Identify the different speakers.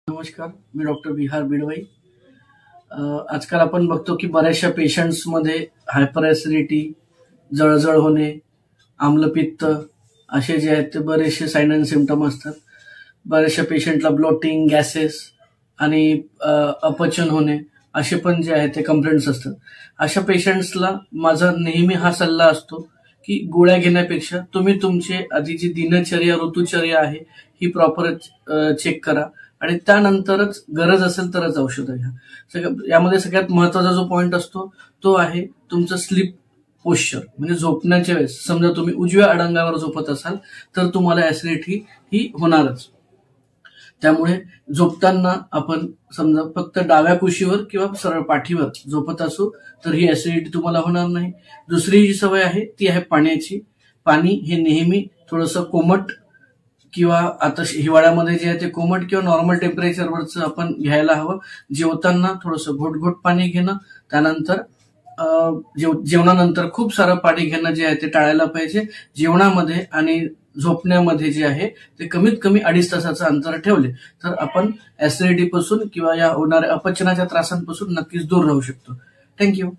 Speaker 1: नमस्कार, मी डॉक्टर विहार बिडवाई. आजकाल आपण बघतो की बऱ्याचशा पेशंट्समध्ये हायपर ॲसिडिटी, जळजळ होणे, आम्लपित्त असे जे आहेत ते बरेचसे साइन अँड सिम्पटम असतात. बऱ्याचशा पेशंटला ब्लोटिंग, गॅसेस आणि अपचन होणे असे पण जे आहेत ते कंप्लेंट्स असतात. अशा पेशंट्सला माझा नेहमी हा सल्ला असतो की गोळ्या घेण्यापेक्षा तुम्ही तुमची आधी जी दिनचर्या, ऋतुचर्या आहे ही प्रॉपर चेक करा आणि त्यानंतरच गरज असेल तरच औषधं घ्या. यामध्ये सगळ्यात महत्वाचा जो पॉइंट असतो तो आहे तुमचं स्लीप पोश्चर. म्हणजे झोपण्याच्या वेळेस समजा तुम्ही उजव्या अडंगावर झोपत असाल तर तुम्हाला ऍसिडिटी ही होणारच. त्यामुळे झोपताना आपण समजा फक्त डाव्या कुशीवर किंवा सरळ पाठीवर झोपत असू तर ही ऍसिडिटी तुम्हाला होणार नाही. दुसरी जी सवय आहे ती आहे पाण्याची. पाणी हे नेहमी थोडंसं कोमट किंवा आता हिवाळ्यामध्ये जे आहे ते कोमट किंवा नॉर्मल टेम्परेचरवरच आपण घ्यायला हवं. जेवताना थोडंसं घोट पाणी घेणं, त्यानंतर जेवणानंतर खूप सारं पाणी घेणं जे आहे ते टाळायला पाहिजे. जेवणामध्ये आणि झोपण्यामध्ये जे आहे ते कमीत कमी 2.5 तासाचं अंतर ठेवले तर आपण ऍसिडिटी पासून किंवा या होणाऱ्या अपचनाच्या त्रासांपासून नक्कीच दूर राहू शकतो. थँक्यू.